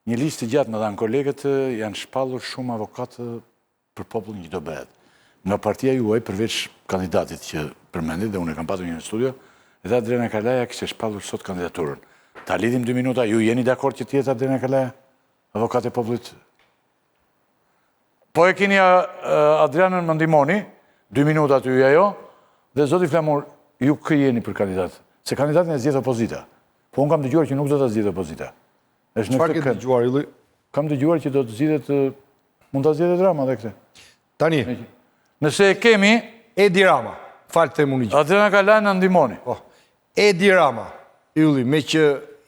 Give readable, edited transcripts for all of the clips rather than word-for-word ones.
Një listë gjatë më dhanë kolegët, janë shpallur shumë avokatë për popullin që do bëhet. Nga partia juaj, përveç kandidatit që përmendit, dhe unë e kam patur një në studio, edhe Adriana Kalaja kishte shpallur sot kandidaturën. Ta lidhim 2 minuta, ju jeni dakord që tjetë Adriana Kalaja, avokat e popullit? Po e kini Adrianën më ndihmoni, 2 minuta të ju ajo, dhe zoti Flamur, ju kë jeni për kandidat? Se kandidatin e zgjedh opozita. Po unë kam dëgjuar që nuk do të zgjedh opozita. Çfarë ke dëgjuar, Ylli? Kam dëgjuar që do të zgjidhet, mund ta zgjidhet Rama dhe këtë. Tani, nëse e kemi, Edi Rama, falë të unë. Adriana Kalaja na ndihmoni. Po. Edi Rama, Ylli, me që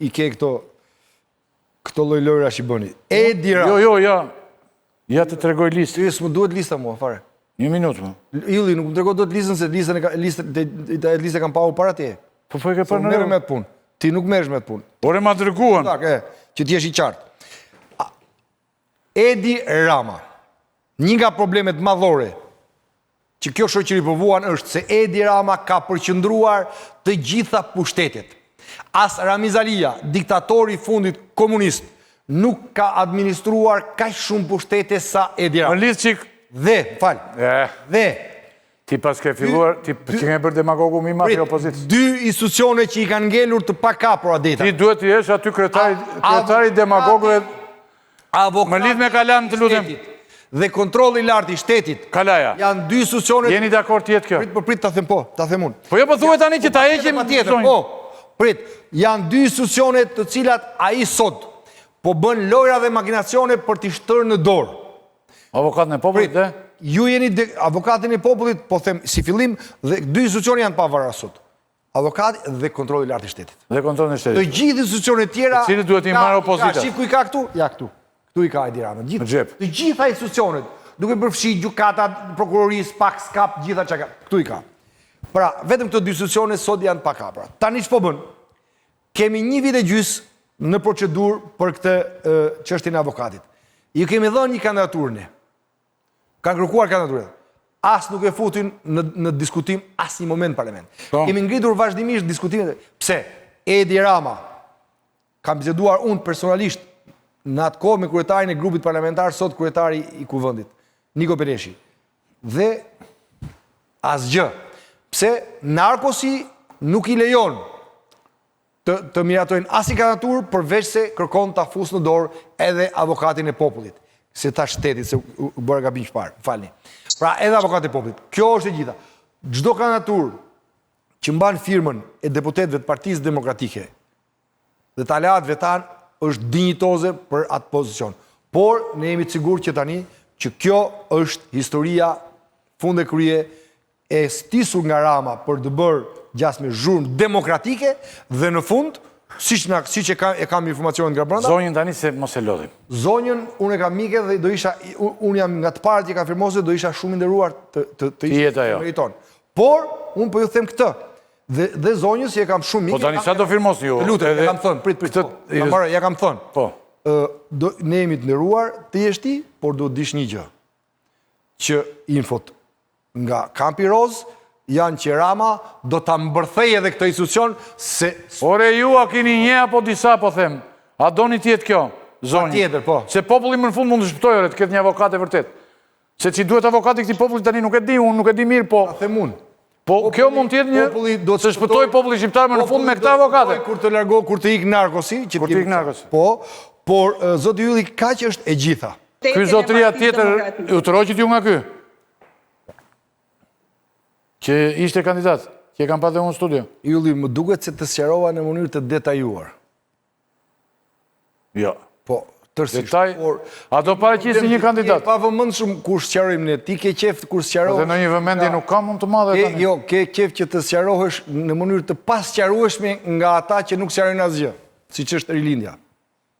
i ke këto lloj-lojra që i bëni. Edi Rama. Jo, ja të tregoj listë. Ty s'më duhet lista mua, fare. 1 minutë më. Ylli, nuk më tregoj dot listën se lista kam paur para teje. Po e ke parë Merrem me atë punë. Ti nuk merresh me atë punë. Ore ma dërguan. Që t'jesh i qartë. Edi Rama, një nga problemet madhore që kjo shoqëri provuan është se Edi Rama ka përqendruar të gjitha pushtetet. As Ramiz Alia, diktatori i fundit komunist, nuk ka administruar kaq shumë pushtete sa Edi Rama. Më lidh çik. Dhe ti pas ke filluar, ti që ke bërë demagogu mi ma të opozitës. 2 institucione që i kanë ngelur të pakapura deta. Ti duhet të jesh aty kryetari demagogëve. Më lidh me Kalajan të lutem. Dhe kontrolli i lartë i shtetit. Kalaja. Janë 2 institucione. Jeni dakord të jetë kjo? Prit ta them unë. Po jo po thuaj tani që ta heqim tjetër. Prit, janë 2 institucione të cilat ai sot po bën lojra dhe makinacione për t'i shtërë në dorë. Avokatën e popullit dhe? Ju jeni avokatin e popullit, po them si fillim, dhe 2 institucione janë pavarur sot. Avokati dhe kontrolli i lartë i shtetit. Dhe kontrolli i shtetit. Të gjithë institucionet tjera. Cili duhet i marrë opozita? Ku i ka këtu? Ja këtu. Këtu i ka Edi Rama. Në xhep. Të gjitha institucionet, duke përfshi gjykata, prokurorisë, pak skap, gjitha çka. Këtu i ka. Pra, vetëm këto 2 institucione sot janë pakapura. Tani ç'po bën? Kemi 1 vit e gjys në procedurë për këtë çështjen e avokatit. Ju kemi dhënë një kandidaturë. Kanë kërkuar kandidaturën. As nuk e futin në diskutim as një moment parlament. Kemi ngritur vazhdimisht diskutimet. Pse? Edi Rama, kam biseduar unë personalisht në atë kohë me kryetarin e grupit parlamentar, sot kryetari i kuvendit, Niko Pereshi. Dhe asgjë. Pse? Narkosi nuk i lejon të miratojnë as një kandidaturë përveç se kërkon ta fusë në dorë edhe avokatin e popullit. Se ta shtetit, se u bërë gabim çfarë, falni. Pra edhe avokat e popullit. Kjo është e gjitha. Çdo kandidaturë që mban firmën e deputetëve të Partisë Demokratike dhe të aleatëve tanë është dinjitoze për atë pozicion. Por ne jemi të sigurt që tani që kjo është historia funde krye e stisur nga Rama për të bërë gjasme zhurmë demokratike dhe në fund siç e kam informacionin nga brenda. Zonjën tani se mos e lodhim. Zonjën unë e kam mike dhe unë jam nga të parët që ka firmosur, do isha shumë i nderuar të jetë ajo. Meriton. Por unë po ju them këtë. Dhe zonjës që e kam shumë mike. Po tani sa do firmosni ju? Lutem, e kam thënë, prit. Ja kam thënë. Po. Ne jemi të nderuar të jesh ti, por do të dish një gjë. Që infot nga Kampi Roz janë që Rama do ta mbërthej edhe këtë institucion se... Ore ju a keni një apo disa po them? A doni tjetë kjo, zonjë? Tjetër, po. Se populli më në fund mund të shpëtojë të ketë një avokat e vërtet. Se që duhet avokati këti populli tani nuk e di, unë nuk e di mirë, po... A them unë. Po kjo mund tjetë një... Se shpëtoj populli shqiptar më në fund me këta avokate. Kur të largo, kur të ik narkosi... Kur të ik narkosi. Po, por zoti Ylli kaq është e gjitha. Ky zotëria tjetër, u të roqit ju nga ky? Që ishte kandidat, që e kam patë dhe unë studio. Ylli, më duket se të sqarova në mënyrë të detajuar. Jo. Po, tërsisht. A do paraqisni një kandidat? Pa vëmendshëm kur sqarojmë ne, ti ke qef kur sqarohesh. Dhe në një vëmendje nuk ka mund të madhe tani. Jo, ke qef që të sqarohesh në mënyrë të pasqarueshme nga ata që nuk sqarojnë asgjë, siç është Rilindja.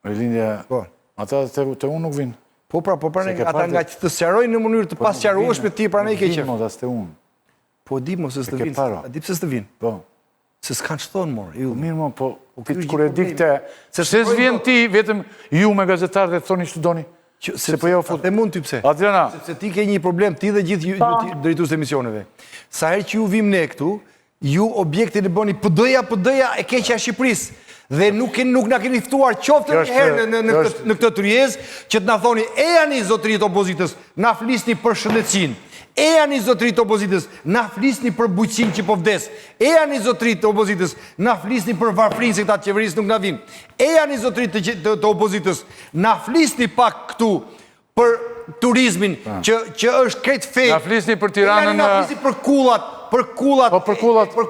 Rilindja. Po. Ata te unë nuk vinë. Po pra, ata nga që të sqarojnë në mënyrë të pasqarueshme ti pranë ke qef. Po di mos se s'të vinë. A di pse s'të vinë? Po. Se s'kan ç'thon mor. Mirë mo, po kur e di këtë, se s'vjen ti vetëm ju me gazetarët e thoni ç'të doni. Se po jo fut. Dhe mund ty pse? Adriana, sepse ti ke një problem ti dhe gjithë ju drejtues të emisioneve. Sa herë që ju vim ne këtu, ju objektin e bëni PD-ja e keqja e Shqipërisë. Dhe nuk na keni ftuar qoftë një herë në këtë tryezë që të na thoni ejani zotërit opozitës, na flisni për shëndetësinë. Ejani zotërit opozitës, na flisni për bujqin që po vdes. Ejani zotërit opozitës, na flisni për varfrinë se këta qeverisë nuk na vinë. Ejani zotërit të opozitës, na flisni pak këtu për turizmin që është krejt fejt. Na flisni për Tiranën. Na flisni për kullat. Për kullat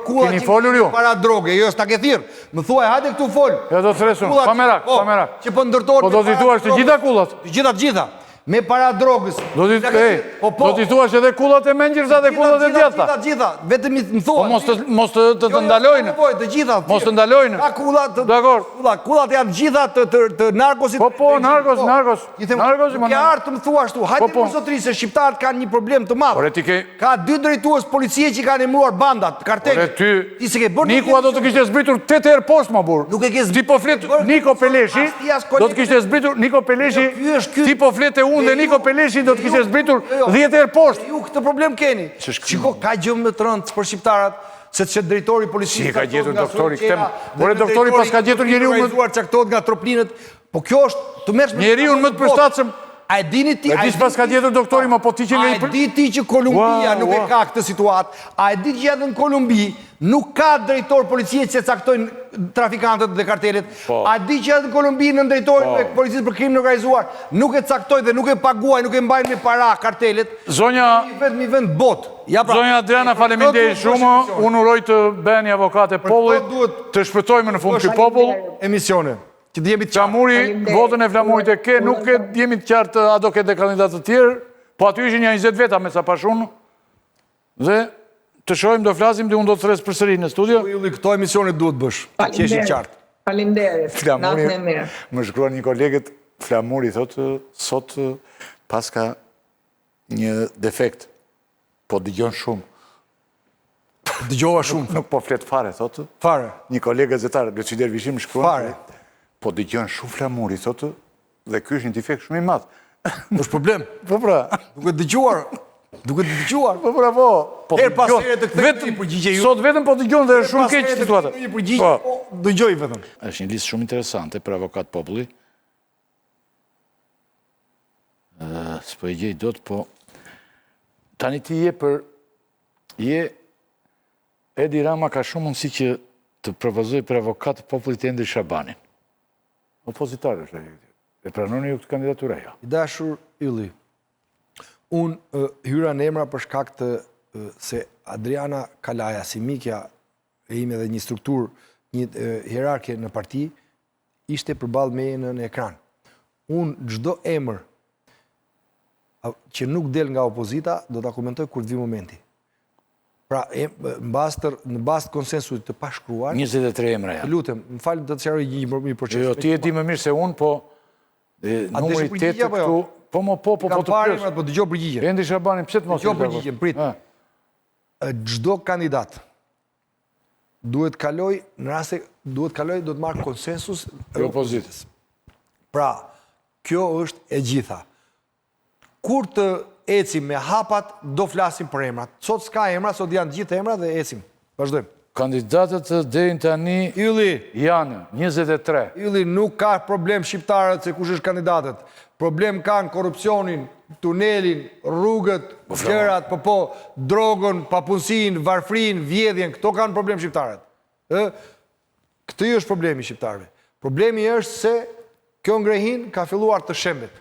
keni folur ju? Para droge, jo s'ta ke thirr. Më thuaj, hajde këtu fol. Jo do të thresun, pa merak. Që po ndërtohet. Po do t'i thuash të gjitha kullat? Të gjitha. Me para drogës. Do t'i thuash edhe kullat e mengjërza dhe kullat e djathta. Të gjitha, vetëm më thuaj. Po mos të ndalojnë. Të gjitha. Mos të ndalojnë. Ka kullat. Dakor. Kullat janë gjitha të narkosit. Po, narkos. Ke ardhur të më thuash tu. Hajde për zotëri se shqiptarët kanë një problem të madh. Ka 2 drejtues policie që kanë emëruar bandat, kartelet. Ti s'e ke bërë. Niko do të kishte zbritur 8 herë poshtë më burr. Nuk e ke Ti po flet Niko Peleshi, do të kishte zbritur Niko Peleshi. Ti po flet e unë dhe Niko Peleshi do të kishte zbritur 10 herë poshtë. Ju këtë problem keni. Shiko, ka gjë më të rëndë për shqiptarët se që drejtori policisë. Si ka gjetur doktori këtë? Por doktori pas ka gjetur njeriu më caktohet nga troplinët. Po kjo është të mërshme. Njeriu më të përshtatshëm. A e dini ti? A e di pas ka gjetur doktori, ma po ti që nga A e di ti që Kolumbia nuk e ka këtë situatë? A e di që edhe në Kolumbi nuk ka drejtor policie që caktojnë trafikantët dhe kartelet? A e di që edhe në Kolumbi në drejtori e policisë për krimin organizuar nuk e caktojnë dhe nuk e paguaj, nuk e mbajnë me para kartelet? Zonja Adriana, faleminderit shumë. Unë uroj të bëni avokate popullit, të shpëtojmë në fund ky popull. Emisione. Flamuri, votën e Flamurit e ke, nuk jemi të qartë a do ketë kandidatë të tjerë, po aty ishin një 20 veta me sa pashun, dhe të shojmë do flasim dhe unë do të thresë për sëri në studio. Këto emisionit duhet bësh, që eshi qartë. Falimderit, natën e mirë. Më shkruan një kolegët, Flamuri thotë, sot pas ka një defekt, po dëgjon shumë. Dëgjova shumë. Nuk po flet fare, thotë. Fare. Një kolegë gazetar, Gëcider Vishim, më shkruan. Fare. Po dëgjon shumë Flamuri, thotë, dhe ky është një defekt shumë i madh. Është problem. Po pra. Duke dëgjuar. Po bravo. Her pas here të kthej një përgjigje ju. Sot vetëm po dëgjon dhe është shumë keq situata. Një përgjigje, po dëgjoj vetëm. Është një listë shumë interesante për avokat populli. S'po e gjej dot, po tani ti Edi Rama ka shumë mundësi që të propozoj për avokat popullit Edi Shabanin. Opozitar është ai. E pranoni ju këtë kandidaturë ja? I dashur Ylli, unë hyra në emra për shkak të se Adriana Kalaja, si mikja e ime dhe një struktur, një hierarkje në parti, ishte përballë meje në ekran. Unë çdo emër që nuk del nga opozita, do ta komentoj kur të vi momenti. Pra, në bazë të konsensusit të pashkruar... 23 emra, ja. Lutem, më falem të të qaroj një proces. Jo, ti e di më mirë se unë, po... Numëri 8 këtu... Po, të plës. Po, dëgjoj përgjigje. Edi Shabanin, pse të mos... Dëgjoj përgjigje, prit. Çdo kandidat duhet kaloj, në rase duhet kaloj, do të marrë konsensus e opozitës. Pra, kjo është e gjitha. Kur të ecim me hapat, do flasim për emrat. Sot s'ka emra, sot janë gjithë emra dhe ecim. Vazhdojmë. Kandidatët deri tani janë 23. Ylli, nuk ka problem shqiptarët se kush është kandidatët. Problem kanë korupcionin, tunelin, rrugët, gjërat, drogën, papunësin, varfrin, vjedhjen, këto kanë problem shqiptarët. Këtë është problemi shqiptarëve. Problemi është se kjo ngrehin ka filluar të shembet.